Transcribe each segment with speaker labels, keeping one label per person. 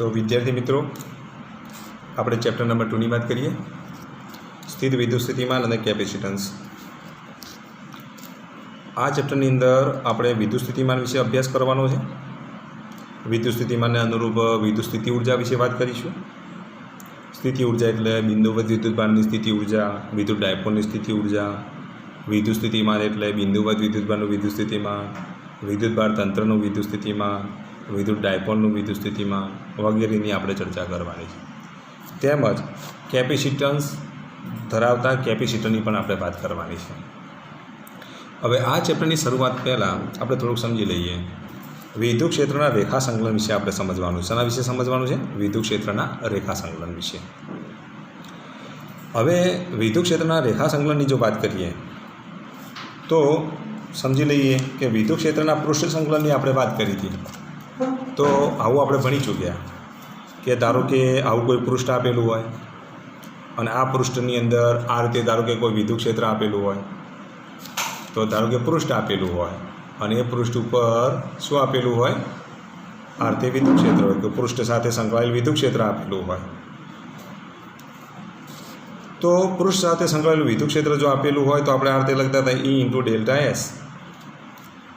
Speaker 1: तो विद्यार्थी मित्रों આપણે ચેપ્ટર નંબર 2 ની વાત કરીએ। સ્થિર વિદ્યુત સ્થિતિમાન અને કેપેસિટન્સ। આ ચેપ્ટરની અંદર આપણે વિદ્યુત સ્થિતિમાન વિશે અભ્યાસ કરવાનો છે। વિદ્યુત સ્થિતિમાનને અનુરૂપ વિદ્યુત સ્થિતિ ઊર્જા વિશે વાત કરીશું। સ્થિતિ ઊર્જા એટલે બિંદુવત વિદ્યુતભારની સ્થિતિ ઊર્જા, વિદ્યુત ડાયપોલની સ્થિતિ ઊર્જા, વિદ્યુત સ્થિતિમાન એટલે બિંદુવત વિદ્યુતભારનું વિદ્યુત સ્થિતિમાન, વિદ્યુતભાર તંત્રનું વિદ્યુત સ્થિતિમાન, વિદ્યુત ડાયપોલનું વિદ્યુત સ્થિતિમાન વગેરેની આપણે ચર્ચા કરવાની છે। તેમજ કેપેસિટન્સ ધરાવતા કેપેસિટરની પણ આપણે વાત કરવાની છે। હવે આ ચેપ્ટરની શરૂઆત પહેલાં આપણે થોડુંક સમજી લઈએ। વિદ્યુત ક્ષેત્રના રેખા સંકલન વિશે આપણે સમજવાનું છે। શેના વિશે સમજવાનું છે? વિદ્યુત ક્ષેત્રના રેખા સંકલન વિશે। હવે વિદ્યુત ક્ષેત્રના રેખા સંકલનની જો વાત કરીએ તો સમજી લઈએ કે વિદ્યુત ક્ષેત્રના પૃષ્ઠ સંકલનની આપણે વાત કરી હતી। તો આવું આપણે ભણી ચૂક્યા કે ધારો કે આવું કોઈ પૃષ્ઠ આપેલું હોય અને આ પૃષ્ઠની અંદર આ રીતે ધારો કે કોઈ વિદ્યુત ક્ષેત્ર આપેલું હોય, તો ધારો કે પૃષ્ઠ આપેલું હોય અને એ પૃષ્ઠ ઉપર શું આપેલું હોય? આ રીતે વિદ્યુત ક્ષેત્ર હોય, કે પૃષ્ઠ સાથે સંકળાયેલ વિદ્યુત ક્ષેત્ર આપેલું હોય। તો પૃષ્ઠ સાથે સંકળાયેલું વિદ્યુત ક્ષેત્ર જો આપેલું હોય તો આપણે આ રીતે લખતા હતા E × ડેલ્ટા S,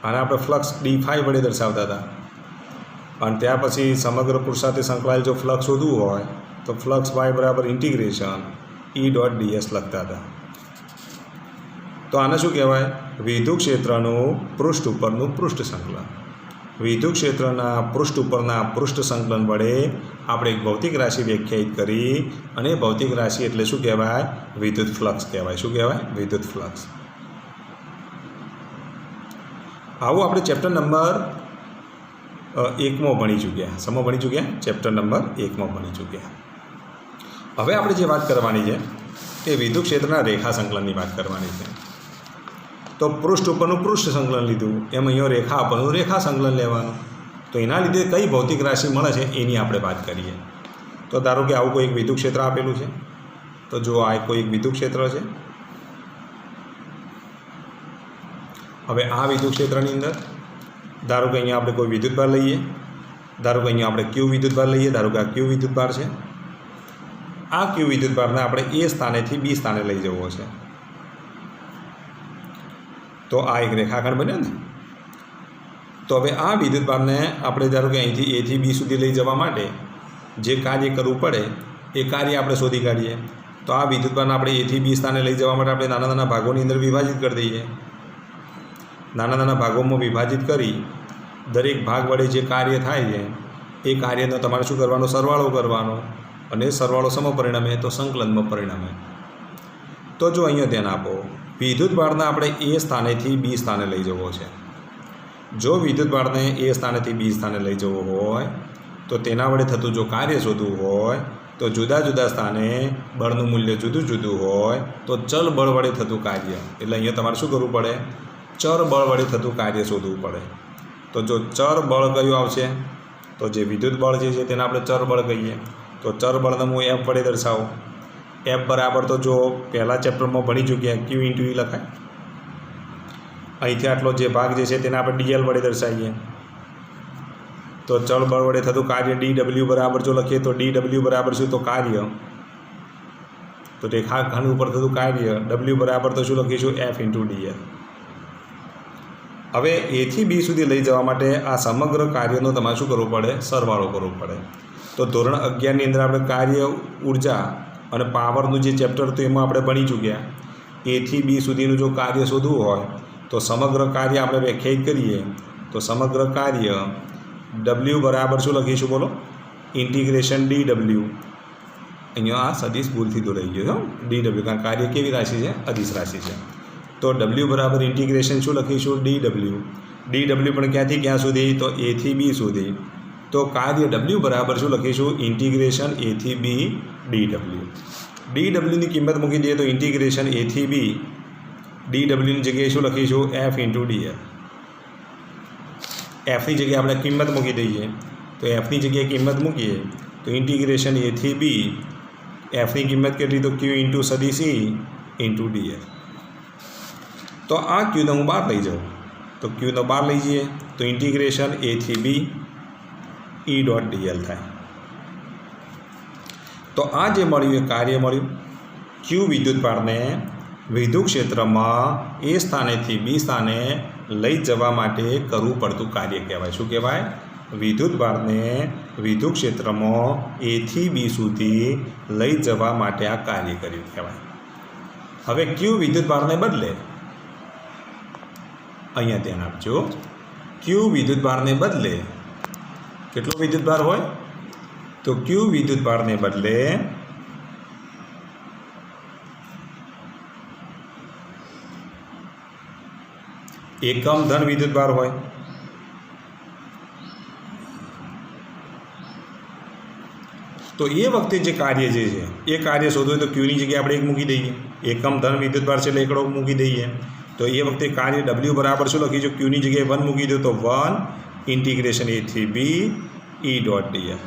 Speaker 1: આને આપણે ફ્લક્સ d∅ વડે દર્શાવતા હતા। અને ત્યાર પછી સમગ્ર પૃષ્ઠ સાથે સંકળાયેલ જો ફ્લક્સ શોધવું હોય તો ફ્લક્સ y બરાબર ઇન્ટિગ્રેશન E.ds લખતા હતા। તો આને શું કહેવાય? વિદ્યુત ક્ષેત્રનું પૃષ્ઠ ઉપરનું પૃષ્ઠ સંકલન। વિદ્યુત ક્ષેત્રના પૃષ્ઠ ઉપરના પૃષ્ઠ સંકલન વડે આપણે એક ભૌતિક રાશિ વ્યાખ્યાયિત કરી અને ભૌતિક રાશિ એટલે શું કહેવાય? વિદ્યુત ફ્લક્સ કહેવાય। શું કહેવાય? વિદ્યુત ફ્લક્સ। આવું આપણે ચેપ્ટર નંબર 1 ભણી ચૂક્યા। શેમાં ભણી ચૂક્યા? ચેપ્ટર નંબર 1 ભણી ચૂક્યા। હવે આપણે જે વાત કરવાની છે તે વિદ્યુત ક્ષેત્રના રેખા સંકલનની વાત કરવાની છે। તો પૃષ્ઠ ઉપરનું પૃષ્ઠ સંકલન લીધું, એમ અહીંયા રેખા ઉપરનું રેખા સંકલન લેવાનું। તો એના લીધે કઈ ભૌતિક રાશિ મળે છે એની આપણે વાત કરીએ। તો ધારો કે આવું કોઈ એક વિદ્યુત ક્ષેત્ર આપેલું છે, તો જો આ કોઈ એક વિદ્યુત ક્ષેત્ર છે। હવે આ વિદ્યુત ક્ષેત્રની અંદર ધારો કે અહીંયા આપણે કોઈ વિદ્યુતભાર લઈએ, ધારો કે અહીંયા આપણે ક્યુ વિદ્યુતભાર લઈએ, ધારો કે આ ક્યુ વિદ્યુતભાર છે। આ ક્યુ વિદ્યુતભારને આપણે એ સ્થાનેથી બી સ્થાને લઈ જવો છે। તો આ એક રેખાખંડ બન્યો ને। તો હવે આ વિદ્યુતભારને આપણે ધારો કે અહીંથી એથી બી સુધી લઈ જવા માટે જે કાર્ય કરવું પડે એ કાર્ય આપણે શોધી કાઢીએ। તો આ વિદ્યુતભારને આપણે એથી બી સ્થાને લઈ જવા માટે આપણે નાના નાના ભાગોની અંદર વિભાજિત કરી દઈએ। નાના નાના ભાગોમાં વિભાજિત કરી દરેક ભાગ વડે જે કાર્ય થાય છે એ કાર્યનો તમારે શું કરવાનો? સરવાળો કરવાનો, અને સરવાળો શેમાં પરિણમે? તો સંકલનમાં પરિણમે। તો જો અહીંયા ધ્યાન આપો, વિદ્યુતભારને આપણે એ સ્થાનેથી બી સ્થાને લઈ જવો છે। જો વિદ્યુતભારને એ સ્થાનેથી બી સ્થાને લઈ જવો હોય તો તેના વડે થતું જો કાર્ય શોધવું હોય તો જુદા જુદા સ્થાને બળનું મૂલ્ય જુદું જુદું હોય તો ચલ બળ વડે થતું કાર્ય, એટલે અહીંયા તમારે શું કરવું પડે? ચર બળ વડે થતું કાર્ય શોધવું પડે। તો જો ચર બળ કયું આવશે? તો જે વિદ્યુત બળ જે છે તેને આપણે ચર બળ કહીએ। તો ચર બળને હું F વડે દર્શાવું। F બરાબર તો જો પહેલાં ચેપ્ટરમાં ભણી ચૂક્યા Q × E લખાય। અહીંથી આટલો જે ભાગ જે છે તેને આપણે dl વડે દર્શાવીએ। તો ચલ બળ વડે થતું કાર્ય dw બરાબર જો લખીએ તો dw બરાબર શું? તો કાર્ય, તો રેખાખંડ ઉપર થતું કાર્ય w બરાબર તો શું લખીશું? F × dl। હવે એથી બી સુધી લઈ જવા માટે આ સમગ્ર કાર્યનો તમારે શું કરવું પડે? સરવાળો કરવો પડે। તો ધોરણ 11ની અંદર આપણે કાર્ય ઉર્જા અને પાવરનું જે ચેપ્ટર હતું એમાં આપણે ભણી ચૂક્યા। એથી બી સુધીનું જો કાર્ય શોધવું હોય તો સમગ્ર કાર્ય આપણે વ્યાખ્યાયિત કરીએ તો સમગ્ર કાર્ય w બરાબર શું લખીશું? બોલો? Integration dw। અહીંયા આ સદિશ ભૂલથી દોરાઈ ગયો છે dw, કારણ કાર્ય કેવી રાશિ છે? અદિશ રાશિ છે। તો w બરાબર ઇન્ટિગ્રેશન શું લખીશું? dw। dw પણ ક્યાંથી ક્યાં સુધી? તો a થી b સુધી। તો કાર્ય w બરાબર શું લખીશું? ઇન્ટિગ્રેશન a થી b dw। dwની કિંમત મૂકી દઈએ તો ઇન્ટિગ્રેશન a થી b dwની જગ્યાએ શું લખીશું? F × dl। fની જગ્યાએ આપણે કિંમત મૂકી દઈએ, તો fની જગ્યાએ કિંમત મૂકીએ તો ઇન્ટિગ્રેશન a થી b, fની કિંમત કેટલી? તો q × સદિશ e × dl। તો આ ક્યુને હું બહાર લઈ જાઉં, તો ક્યુને બહાર લઈ જઈએ તો ઇન્ટિગ્રેશન a થી b E.dl થાય। તો આ જે મળ્યું એ કાર્ય મળ્યું. ક્યુ વિદ્યુતભારને વિદ્યુત ક્ષેત્રમાં એ સ્થાનેથી બી સ્થાને લઈ જવા માટે કરવું પડતું કાર્ય કહેવાય. શું કહેવાય? વિદ્યુતભારને વિદ્યુત ક્ષેત્રમાં એથી બી સુધી લઈ જવા માટે આ કાર્ય કર્યું કહેવાય. હવે ક્યુ વિદ્યુતભારને બદલે અહીંયા ધ્યાન આપજો. ક્યુ વિદ્યુતભારને બદલે કેટલો વિદ્યુતભાર હોય? તો ક્યુ વિદ્યુતભારને બદલે એકમ ધન વિદ્યુતભાર હોય. તો એ વખતે જે કાર્ય જે છે એ કાર્ય શોધવું તો ક્યુની જગ્યાએ આપણે એક મૂકી દઈએ. એકમ ધન વિદ્યુતભાર છે એટલે એકડો મૂકી દઈએ. તો એ વખતે કાર્ય ડબલ્યુ બરાબર શું લખીશું? ક્યુની જગ્યાએ 1 મૂકી દો તો 1 ઇન્ટિગ્રેશન એ થી બી ઈ ડોટ ડીએલ.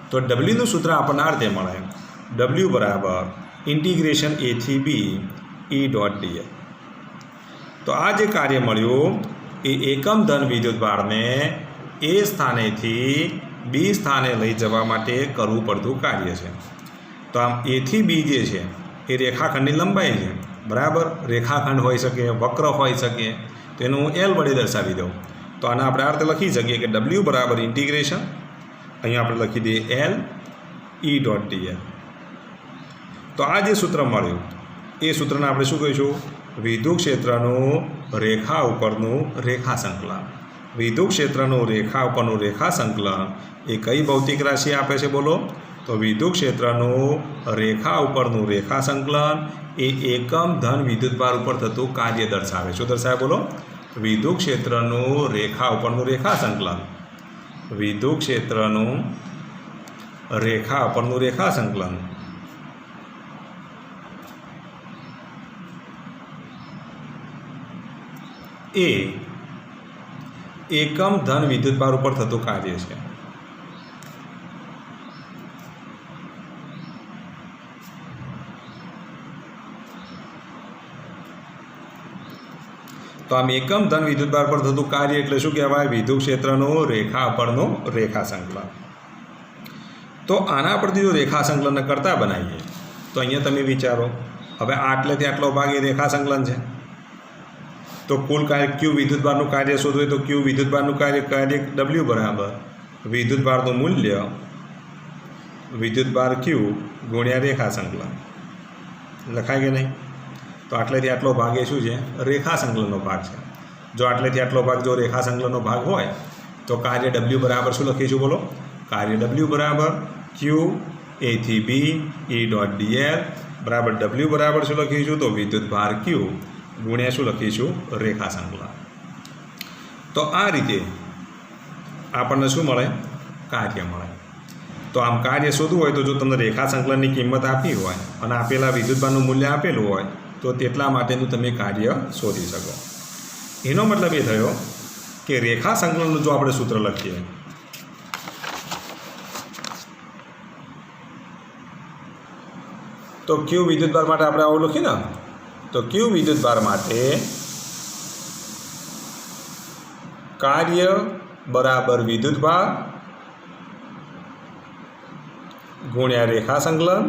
Speaker 1: તો ડબલ્યુનું સૂત્ર આપણને આ રીતે મળે. ડબલ્યુ બરાબર ઇન્ટિગ્રેશન એ થી બી ઈ ડોટ ડીએલ. તો આ જે કાર્ય મળ્યું એ એકમ ધન વિદ્યુતભારને એ સ્થાનેથી બી સ્થાને લઈ જવા માટે કરવું પડતું કાર્ય છે. તો આમ એથી બી જે છે એ રેખાખંડની લંબાઈ છે, બરાબર. રેખાખંડ હોઈ શકે, વક્ર હોઈ શકે, તેનું હું એલ વડે દર્શાવી દઉં. તો આને આપણે આ રીતે લખી શકીએ કે ડબલ્યુ બરાબર ઇન્ટિગ્રેશન, અહીંયા આપણે લખી દઈએ એલ ઈ ડોટ ડીએલ. તો આ જે સૂત્ર મળ્યું એ સૂત્રને આપણે શું કહીશું? વિદ્યુત ક્ષેત્રનું રેખા ઉપરનું રેખા સંકલન. વિદ્યુત ક્ષેત્રનું રેખા ઉપરનું રેખા સંકલન એ કઈ ભૌતિક રાશિ આપે છે બોલો? તો વિદ્યુત ક્ષેત્રનું રેખા ઉપરનું રેખા સંકલન એ એકમ ધન વિદ્યુતભાર ઉપર થતું કાર્ય દર્શાવે. શું દર્શાવે બોલો? વિદ્યુત ક્ષેત્રનું રેખા ઉપરનું રેખા સંકલન. વિદ્યુત ક્ષેત્રનું રેખા ઉપરનું રેખા સંકલન એ એકમ ધન વિદ્યુતભાર ઉપર થતું કાર્ય છે. તો આમ એકમ ધન વિદ્યુતભાર પર થતું કાર્ય એટલે શું કહેવાય? વિદ્યુત ક્ષેત્રનું રેખા ઉપરનું રેખા સંકલન. તો આના પરથી જો રેખા સંકલન કરતા બનાવીએ તો અહીંયા તમે વિચારો, હવે આટલેથી આટલો ભાગ એ રેખા સંકલન છે. તો કુલ કાર્ય ક્યુ વિદ્યુતભારનું કાર્ય શોધવું તો ક્યુ વિદ્યુતભારનું કાર્ય ડબલ્યુ બરાબર વિદ્યુતભારનું મૂલ્ય વિદ્યુતભાર ક્યુ ગુણ્યા રેખા સંકલન. લખાય કે નહીં? તો આટલેથી આટલો ભાગ એ શું છે? રેખા સંકલનનો ભાગ છે. જો આટલેથી આટલો ભાગ જો રેખા સંકલનનો ભાગ હોય તો કાર્ય ડબલ્યુ બરાબર શું લખીશું બોલો? કાર્ય ડબલ્યુ બરાબર ક્યુ એ થી બી ઈ ડોટ ડીએલ બરાબર ડબલ્યુ બરાબર શું લખીશું? તો વિદ્યુતભાર ક્યુ ગુણ્યા શું લખીશું? રેખા સંકલન. તો આ રીતે આપણને શું મળે? કાર્ય મળે. તો આમ કાર્ય શોધવું હોય તો જો તમને રેખા સંકલનની કિંમત આપી હોય અને આપેલા વિદ્યુતભારનું મૂલ્ય આપેલું હોય તો તેટલા માટેનું તમે કાર્ય શોધી શકો. એનો મતલબ એ થયો કે રેખા સંકલનનું જો આપણે સૂત્ર લખીએ તો ક્યુ વિદ્યુતભાર માટે આપણે આવું લખીએ ને, તો ક્યુ વિદ્યુતભાર માટે કાર્ય બરાબર વિદ્યુતભાર ગુણ્યા રેખા સંકલન.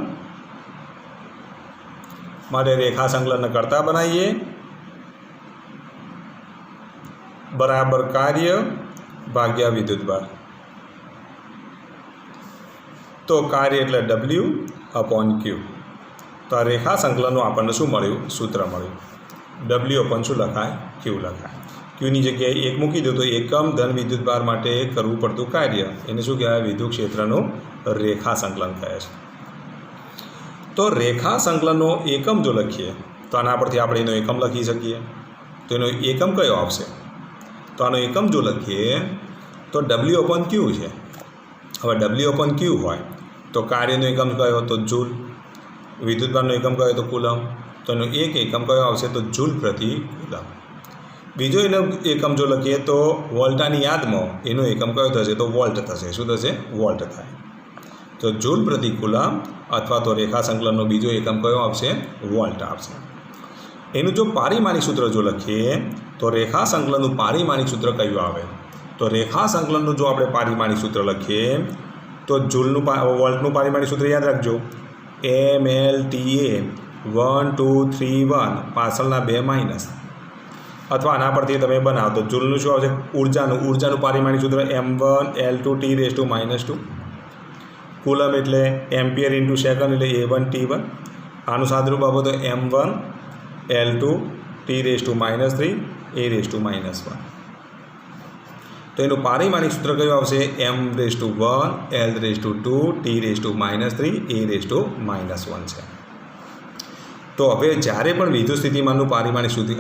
Speaker 1: માટે રેખા સંકલન કરતા બનાવીએ બરાબર કાર્ય ભાગ્યા વિદ્યુતભાર. તો કાર્ય એટલે ડબલ્યુ અપોન ક્યુ. તો આ રેખા સંકલનનું આપણને શું મળ્યું? સૂત્ર મળ્યું. ડબલ્યુ અપોન શું લખાય? ક્યુ લખાય. ક્યુની જગ્યાએ એક મૂકી દો તો એકમ ધન વિદ્યુતભાર માટે કરવું પડતું કાર્ય એને શું કહેવાય? વિદ્યુત ક્ષેત્રનું રેખા સંકલન કહે છે. તો રેખા સંકલનનો એકમ જો લખીએ તો આના પરથી આપણે એનો એકમ લખી શકીએ. તો એનો એકમ કયો આવશે? તો આનો એકમ જો લખીએ તો ડબલ્યુ અપોન ક્યુ છે. હવે ડબલ્યુ અપોન ક્યુ હોય તો કાર્યનો એકમ કયો? તો જૂલ. વિદ્યુતભારનો એકમ કયો? તો કુલમ. તો એનો એક એકમ કયો આવશે? તો જૂલ પ્રતિ કુલમ. બીજો એનો એકમ જો લખીએ તો વોલ્ટાની યાદમાં એનો એકમ કયો થશે? તો વોલ્ટ થશે. શું થશે? વોલ્ટ થાય. તો જૂલ પ્રતિ કુલમ અથવા તો રેખા સંકલનનો બીજો એકમ કયો આવશે? વોલ્ટ આવશે. એનું જો પારિમાણિક સૂત્ર જો લખીએ તો રેખા સંકલનનું પારિમાણિક સૂત્ર કયું આવે? તો રેખા સંકલનનું જો આપણે પારિમાણિક સૂત્ર લખીએ તો જૂલનું વોલ્ટનું પારિમાણિક સૂત્ર યાદ રાખજો, MLTA 1 2 3 1 પાછળના 2 માઇનસ, અથવા આના પરથી તમે બનાવો તો જૂલનું શું આવશે, ઉર્જાનું પારિમાણિક સૂત્ર M1 L2 T⁻², કુલમ એટલે એમ્પિયર ઇન્ટુ સેકન્ડ એટલે A1 T1, આનું સાદરૂપ આપો તો M1 L2 T⁻³ A⁻⁻1. તો એનું પારિમાણિક સૂત્ર કયું આવશે, M⁻1 L⁻2 T⁻³ A⁻⁻1 છે. તો હવે જ્યારે પણ વિદ્યુત સ્થિતિમાનનું પારિમાણિક સૂત્ર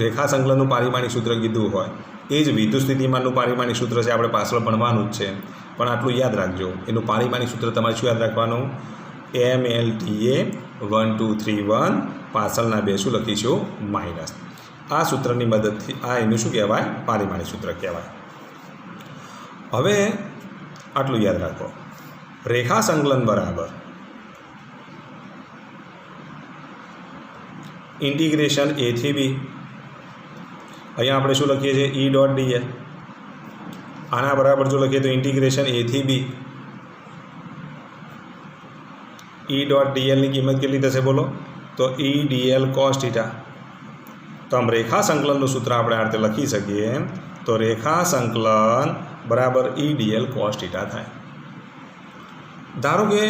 Speaker 1: રેખા સંકલનનું પારિમાણિક સૂત્ર કીધું હોય એ જ વિદ્યુત સ્થિતિમાનનું પારિમાણિક સૂત્ર છે, આપણે પાછળ ભણવાનું જ છે, પણ આટલું યાદ રાખજો, એનું પારિમાણિક સૂત્ર તમારે શું યાદ રાખવાનું, MLTA 1 2 3 1 પાછળના 2 શું લખીશું, માઇનસ. આ સૂત્રની મદદથી આ એનું શું કહેવાય, પારિમાણિક સૂત્ર કહેવાય. હવે આટલું યાદ રાખો, રેખા સંકલન બરાબર ઇન્ટિગ્રેશન A થી B. અહીંયા આપણે શું લખીએ છીએ, E.dl. આના બરાબર જો લખીએ તો ઇન્ટિગ્રેશન A થી B. E.dl ની કિંમત કેટલી થશે બોલો, તો E.dl cos θ. તો આમ રેખા સંકલનનું સૂત્ર આપણે આ રીતે લખી શકીએ, તો રેખા સંકલન બરાબર E.dl cos θ થાય. ધારો કે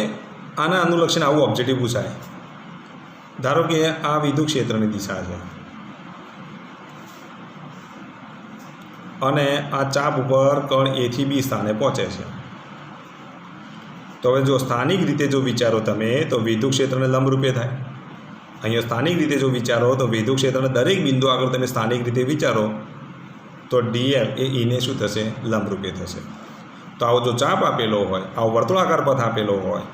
Speaker 1: આના અનુલક્ષીને આવું ઓબ્જેક્ટિવ પૂછાય, ધારો કે આ વિદ્યુત ક્ષેત્રની દિશા છે અને આ ચાપ ઉપર કણ A થી B સ્થાને પહોંચે છે. તો હવે જો સ્થાનિક રીતે જો વિચારો તમે તો વિદ્યુત ક્ષેત્રને લંબરૂપે થાય. અહીંયા સ્થાનિક રીતે જો વિચારો તો વિદ્યુત ક્ષેત્રના દરેક બિંદુ આગળ તમે સ્થાનિક રીતે વિચારો તો dl એ E ને શું થશે, લંબરૂપે થશે. તો આવો જો ચાપ આપેલો હોય, આવો વર્તુળાકાર પથ આપેલો હોય,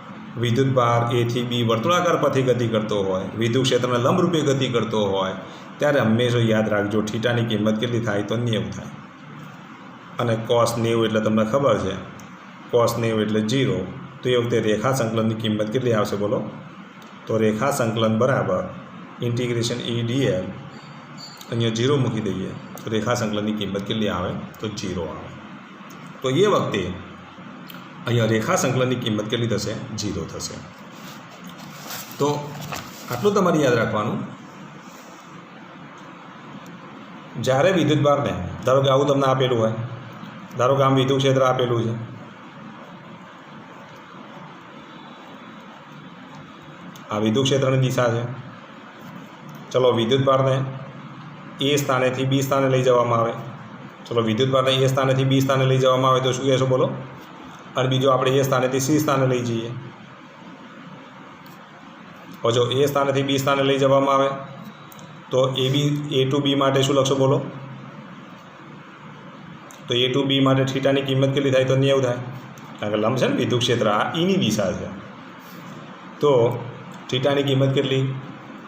Speaker 1: વિદ્યુત ભાર A થી B વર્તુળાકાર પથે ગતિ કરતો હોય, વિદ્યુત ક્ષેત્રના લંબરૂપે ગતિ કરતો હોય, ત્યારે હંમેશા યાદ રાખજો થીટાની કિંમત કેટલી થાય, તો 90 થાય. અને cos 90 એટલે તમને ખબર છે, cos 90 એટલે 0. તો એ વખતે રેખા સંકલનની કિંમત કેટલી આવશે બોલો, તો રેખા સંકલન બરાબર ઇન્ટિગ્રેશન E.dl, અહીંયા 0 મૂકી દઈએ તો રેખા સંકલનની કિંમત કેટલી આવે, તો 0 આવે. તો એ વખતે અહીંયા રેખા સંકલનની કિંમત કેટલી થશે, 0 થશે. તો આટલું તમારે યાદ રાખવાનું. જ્યારે વિદ્યુતભારને ધારો કે આવું તમને આપેલું હોય, ધારો કે આમ વિદ્યુત ક્ષેત્ર આપેલું છે, આ વિદ્યુત ક્ષેત્રની દિશા છે, ચલો વિદ્યુતભારને A સ્થાનેથી B સ્થાને લઈ જવામાં આવે, ચલો વિદ્યુતભારને A સ્થાનેથી B સ્થાને લઈ જવામાં આવે તો શું કહેશો બોલો, અને બીજો આપણે A સ્થાનેથી C સ્થાને લઈ જઈએ. હવે જો A સ્થાનેથી B સ્થાને લઈ જવામાં આવે તો A to B માટે શું લખશો બોલો, તો A to B માટે થીટાની કિંમત કેટલી થાય, તો 90 થાય, કારણ કે લંબ છે ને વિદ્યુત ક્ષેત્ર, આ Eની દિશા છે. તો થીટાની કિંમત કેટલી,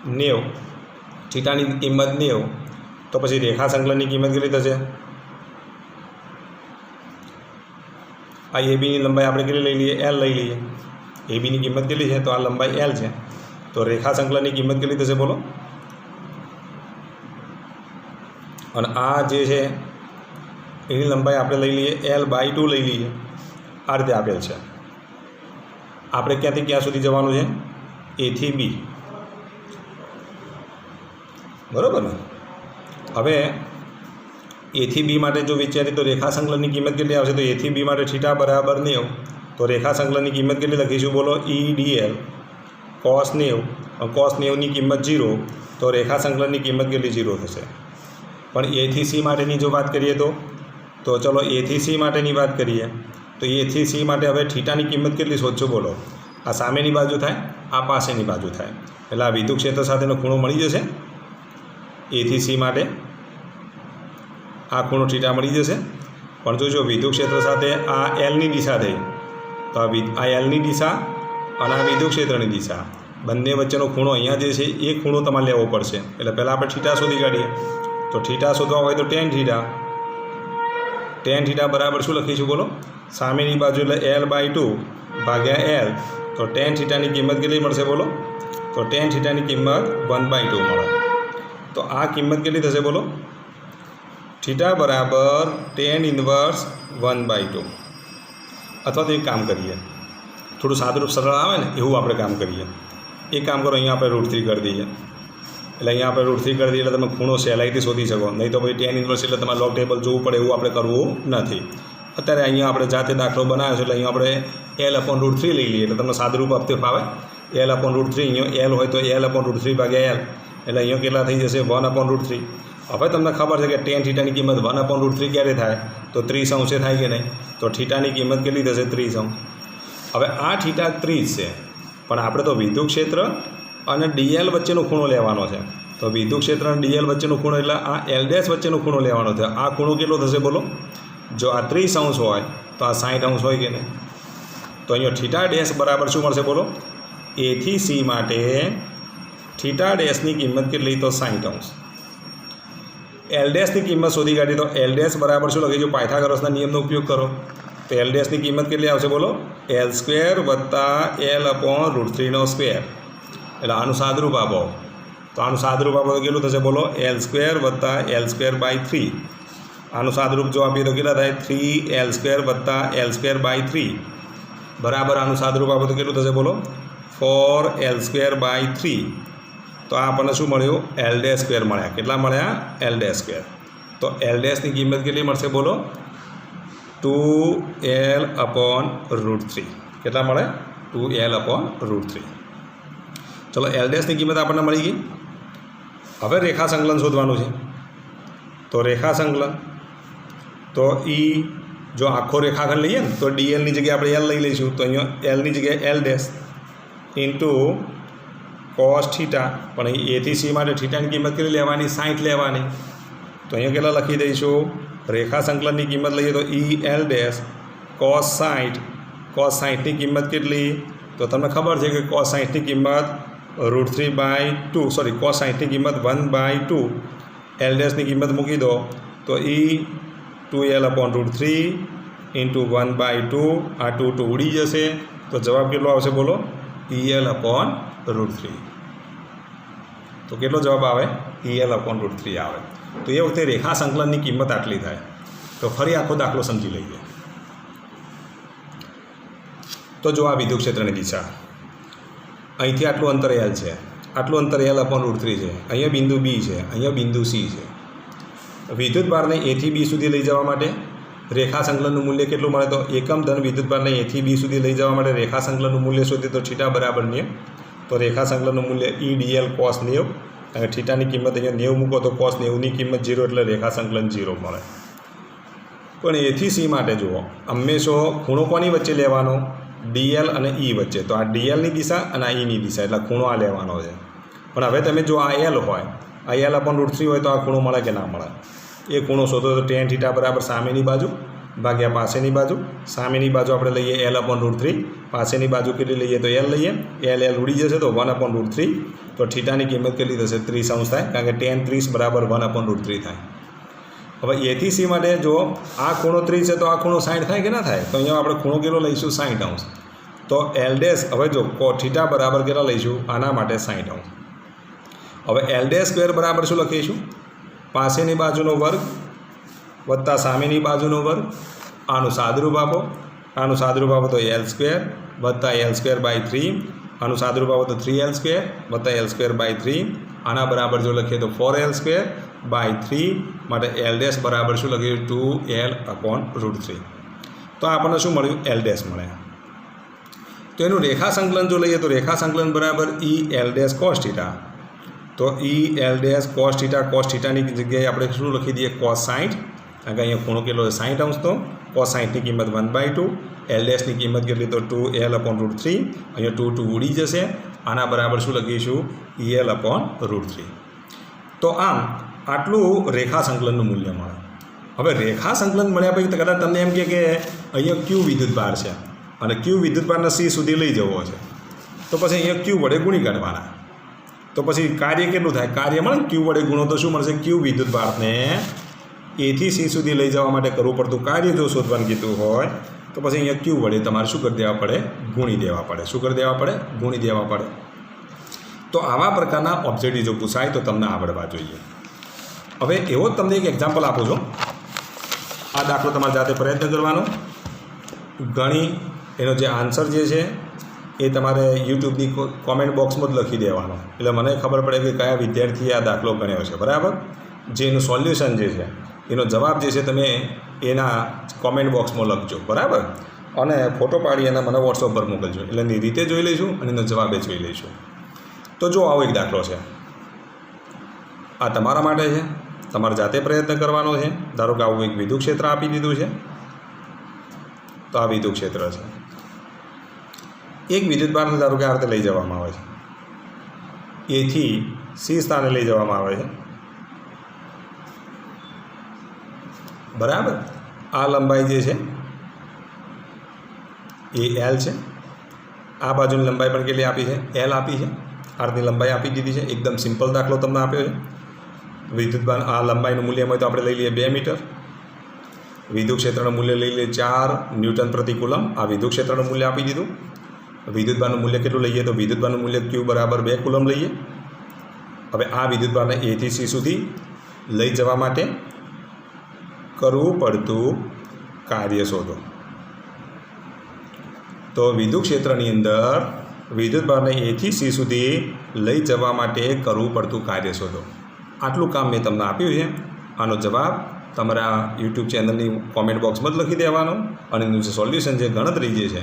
Speaker 1: 90. થીટાની કિંમત 90, તો પછી રેખા સંકલનની કિંમત કેટલી થશે, આ ABની લંબાઈ આપણે કેટલી લઈ લઈએ, L લઈ લઈએ. ABની કિંમત કેટલી છે, તો આ લંબાઈ L છે. તો રેખા સંકલનની કિંમત કેટલી થશે બોલો, અને આ જે છે એની લંબાઈ આપણે લઈ લઈએ L/2 લઈ લઈએ. આ રીતે આપેલ છે. આપણે ક્યાંથી ક્યાં સુધી જવાનું છે, A થી B, બરાબર ને. હવે A થી B માટે જો વિચારીએ તો રેખા સંકલનની કિંમત કેટલી આવશે, તો A થી B માટે થીટા બરાબર 90. તો રેખા સંકલનની કિંમત કેટલી લખીશું બોલો, E.dl cos 90, cos 90 ની કિંમત 0, તો રેખા સંકલનની કિંમત કેટલી, 0 થશે. પણ A થી C માટેની જો વાત કરીએ તો ચલો A થી C માટેની વાત કરીએ તો A થી C માટે હવે થીટાની કિંમત કેટલી શોધશો બોલો, આ સામેની બાજુ થાય, આ પાસેની બાજુ થાય, એટલે આ વિદ્યુત ક્ષેત્ર સાથેનો ખૂણો મળી જશે. A થી C માટે આ ખૂણો થીટા મળી જશે. પણ જો વિદ્યુત ક્ષેત્ર સાથે આ Lની દિશા થઈ, તો આ Lની દિશા અને આ વિદ્યુત ક્ષેત્રની દિશા બંને વચ્ચેનો ખૂણો અહીંયા જે છે એ ખૂણો તમારે લેવો પડશે. એટલે પહેલાં આપણે થીટા શોધી કાઢીએ. તો થીટા શોધવા હોય તો tan થીટા બરાબર શું લખીશું બોલો, સામેની બાજુ એટલે L/2 ભાગ્યા L. તો tan થીટાની કિંમત કેટલી મળશે બોલો, તો tan થીટાની કિંમત 1/2 મળે. તો આ કિંમત કેટલી થશે બોલો, થીટા બરાબર tan ઇન્વર્સ 1/2. અથવા તો એક કામ કરીએ, થોડું સાદુરૂપ સરળ આવે ને એવું આપણે કામ કરીએ. એક કામ કરો, અહીંયા આપણે √3 કરી દઈએ. એટલે અહીંયા આપણે √3 કરી દઈએ એટલે તમે ખૂણો સહેલાઈથી શોધી શકો. નહીં તો પછી tan ઇન્વર્સ એટલે તમારે લોગ ટેબલ જોવું પડે, એવું આપણે કરવું નથી. અત્યારે અહીંયા આપણે જાતે દાખલો બનાવ્યો છે એટલે અહીંયા આપણે L/√3 લઈ લઈએ એટલે તમને સાદુરૂપ આપતે ફાવે. L/√3 અહીંયા L હોય તો L/√3 ભાગ્યા L એટલે અહીંયા કેટલા થઈ જશે 1/√3. હવે તમને ખબર છે કે tan થીટાની કિંમત 1/√3 ક્યારે થાય તો 30 અંશે થાય કે નહીં. તો થીટાની કિંમત કેટલી થશે 30 અંશ. હવે આ થીટા 30 છે પણ આપણે તો વિદ્યુત ક્ષેત્ર અને dl વચ્ચેનો ખૂણો લેવાનો છે. તો વિદ્યુત ક્ષેત્ર અને dl વચ્ચેનો ખૂણો એટલે આ L' વચ્ચેનો ખૂણો લેવાનો છે. આ ખૂણો કેટલો થશે બોલો? જો આ 30 અંશ હોય તો આ 60 અંશ હોય કે નહીં. તો અહીંયા થીટા ડેશ બરાબર શું મળશે બોલો? A થી C માટે થીટા ડેશની કિંમત કેટલી તો 60 અંશ. L' ની કિંમત શોધી કાઢી તો L' બરાબર શું લખીશું? પાયથાગોરસના નિયમનો ઉપયોગ કરો તો L' ની કિંમત કેટલી આવશે બોલો? L² + L/√3² એટલે આનું સાદુરૂપ આપો તો આનું સાદુરૂપ આપો તો કેટલું થશે બોલો? L² + L²/3. આનું સાદુરૂપ જો આપીએ તો કેટલા થાય? 3L² + L²/3 બરાબર આનું સાદુરૂપ આપો તો કેટલું થશે બોલો? 4L²/3. તો આ આપણને શું મળ્યું? L² મળ્યા. કેટલા મળ્યા? L². તો L' ની કિંમત કેટલી મળશે બોલો? 2L/√3. કેટલા મળે? 2L/√3. ચલો L' ની કિંમત આપણને મળી ગઈ. હવે રેખા સંકલન શોધવાનું છે. તો રેખા સંકલન તો જો આખો રેખાખંડ લઈએ ને તો dl ની જગ્યાએ આપણે L લઈ લઈશું. તો અહીંયા L ની જગ્યાએ L' ઇન્ટુ cos θ. પણ અહીં A થી C માટે થીટાની કિંમત કેટલી લેવાની? 60 લેવાની. તો અહીંયા કેટલા લખી દઈશું? રેખા સંકલનની કિંમત લઈએ તો L' cos 60. cos 60ની કિંમત કેટલી? તો તમને ખબર છે કે cos 60ની કિંમત √3/2 cos 60ની કિંમત 1/2. L' ની કિંમત મૂકી દો તો 2L/√3 ઇન્ટુ 1/2. આ 2 ઉડી જશે તો જવાબ કેટલો આવશે બોલો? EL/√3. તો કેટલો જવાબ આવે? EL/√3 આવે. તો એ વખતે રેખા સંકલનની કિંમત આટલી થાય. તો ફરી આખો દાખલો સમજી લઈએ. તો જો આ વિદ્યુત ક્ષેત્રની દિશા, અહીંથી આટલું અંતર L છે, આટલું અંતર L/√3 છે. અહીંયા બિંદુ B છે, અહીંયા બિંદુ C છે. વિદ્યુત ભારને A થી B સુધી લઈ જવા માટે રેખા સંકલનનું મૂલ્ય કેટલું મળે? તો એકમ ધન વિદ્યુત ભારને A થી B સુધી લઈ જવા માટે રેખા સંકલનનું મૂલ્ય શોધીએ તો થીટા બરાબર 90. તો રેખા સંકલનનું મૂલ્ય E/dl cos 90. અને થીટાની કિંમત અહીંયા 90 મૂકો તો cos 90ની કિંમત 0 એટલે રેખા સંકલન 0 મળે. પણ A થી C માટે જુઓ, હંમેશા ખૂણો કોની વચ્ચે લેવાનો? dl અને E વચ્ચે. તો આ dlની દિશા અને આ Eની દિશા એટલે ખૂણો આ લેવાનો છે. પણ હવે તમે જો આ L હોય, આ L/√3 હોય તો આ ખૂણો મળે કે ના મળે? એ ખૂણો શોધો તો tan θ બરાબર સામેની બાજુ ભાગ્યા પાસેની બાજુ. સામેની બાજુ આપણે લઈએ L/√3, પાસેની બાજુ કેટલી લઈએ તો L લઈએ. L ઉડી જશે તો 1/√3. તો થીટાની કિંમત કેટલી થશે? 30 અંશ થાય, કારણ કે tan 30 બરાબર 1/√3 થાય. હવે A થી C માટે જો આ ખૂણો 30 છે તો આ ખૂણો 60 થાય કે ના થાય? તો અહીંયા આપણે ખૂણો કેટલો લઈશું? 60 અંશ. તો L' હવે જો થીટા બરાબર કેટલા લઈશું? આના માટે 60 અંશ. હવે L' બરાબર શું લખીશું? પાસેની બાજુનો વર્ગ વત્તા સામેની બાજુનો વર્ગ. આનું સાદુરૂપ આપો. આનું સાદુરૂપ આપો તો L² વત્તા L²/3. આનું સાદુરૂપ આપો તો 3L² વત્તા L²/3. આના બરાબર જો લખીએ તો 4L²/3. માટે L' બરાબર શું લખીએ? 2L/√3. તો આપણને શું મળ્યું? L' મળે. તો એનું રેખા સંકલન જો લઈએ તો રેખા સંકલન બરાબર EL' cos θ. તો EL' cos θ. cos θની જગ્યાએ આપણે શું લખી દઈએ? cos 60. કારણ કે અહીંયા ખૂણો કેટલો છે? 60 અંશ. તો cos 60ની કિંમત 1/2. L' ની કિંમત કેટલી? તો 2L/√3. અહીંયા 2 ઉડી જશે. આના બરાબર શું લખીશું? EL/√3. તો આમ આટલું રેખા સંકલનનું મૂલ્ય મળે. હવે રેખા સંકલન મળ્યા પછી કદાચ તમને એમ કે અહીંયા Q વિદ્યુત ભાર છે અને Q વિદ્યુત ભારને C સુધી લઈ જવો છે, તો પછી અહીંયા Q વડે ગુણી કાઢવાના. તો પછી કાર્ય કેટલું થાય? કાર્ય મળે Q વડે ગુણો તો શું મળશે? Q વિદ્યુત ભારને A થી C સુધી લઈ જવા માટે કરવું પડતું કાર્ય જો શોધવાનું કીધું હોય તો પછી અહીંયા Q વડે તમારે શું કરી દેવા પડે? ગુણી દેવા પડે. શું કરી દેવા પડે? ગુણી દેવા પડે. તો આવા પ્રકારના ઓબ્જેક્ટિવ જો પૂછાય તો તમને આવડવા જોઈએ. હવે એવો જ તમને એક એક્ઝામ્પલ આપું છું. આ દાખલો તમારે જાતે પ્રયત્ન કરવાનો. ઘણી એનો જે આન્સર જે છે એ તમારે યુટ્યુબની કોમેન્ટ બોક્સમાં જ લખી દેવાનો, એટલે મને ખબર પડે કે કયા વિદ્યાર્થીએ આ દાખલો ગણ્યો છે, બરાબર. જે એનું સોલ્યુશન જે છે એનો જવાબ જે છે તમે એના કોમેન્ટ બોક્સમાં લખજો, બરાબર. અને ફોટો પાડી અને મને વોટ્સઅપ પર મોકલજો, એટલે એની રીતે જોઈ લઈશું અને એનો જવાબ એ જોઈ લઈશું. તો જો આવો એક દાખલો છે, આ તમારા માટે છે, તમારે જાતે પ્રયત્ન કરવાનો છે. ધારો કે આવું એક વિદ્યુત ક્ષેત્ર આપી દીધું છે, તો આ વિદ્યુત ક્ષેત્ર છે. એક વિદ્યુતભારને ધારો કે આ રીતે લઈ જવામાં આવે છે, એથી સી સ્થાને લઈ જવામાં આવે છે, બરાબર. આ લંબાઈ જે છે એ એલ છે, આ બાજુની લંબાઈ પણ કેટલી આપી છે? એલ આપી છે. આરની લંબાઈ આપી દીધી છે. એકદમ સિમ્પલ દાખલો તમને આપ્યો છે. વિદ્યુતભાર આ લંબાઈનું મૂલ્ય હોય તો આપણે લઈ લઈએ 2 મીટર. વિદ્યુત ક્ષેત્રનું મૂલ્ય લઈ લઈએ 4 ન્યૂટન પ્રતિ કુલમ. આ વિદ્યુત ક્ષેત્રનું મૂલ્ય આપી દીધું. વિદ્યુતભારનું મૂલ્ય કેટલું લઈએ? તો વિદ્યુતભારનું મૂલ્ય Q બરાબર 2 કુલમ લઈએ. હવે આ વિદ્યુતભારને A થી C સુધી લઈ જવા માટે કરવું પડતું કાર્ય શોધો. તો વિદ્યુત ક્ષેત્રની અંદર વિદ્યુતભારને A થી C સુધી લઈ જવા માટે કરવું પડતું કાર્ય શોધો. આટલું કામ મેં તમને આપ્યું છે. આનો જવાબ તમારા યુટ્યુબ ચેનલની કોમેન્ટ બોક્સમાં જ લખી દેવાનો અને એનું જે સોલ્યુશન જે ગણતરી જે છે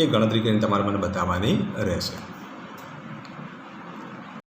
Speaker 1: એ ગણતરી કરીને તમારે મને બતાવવાની રહેશે.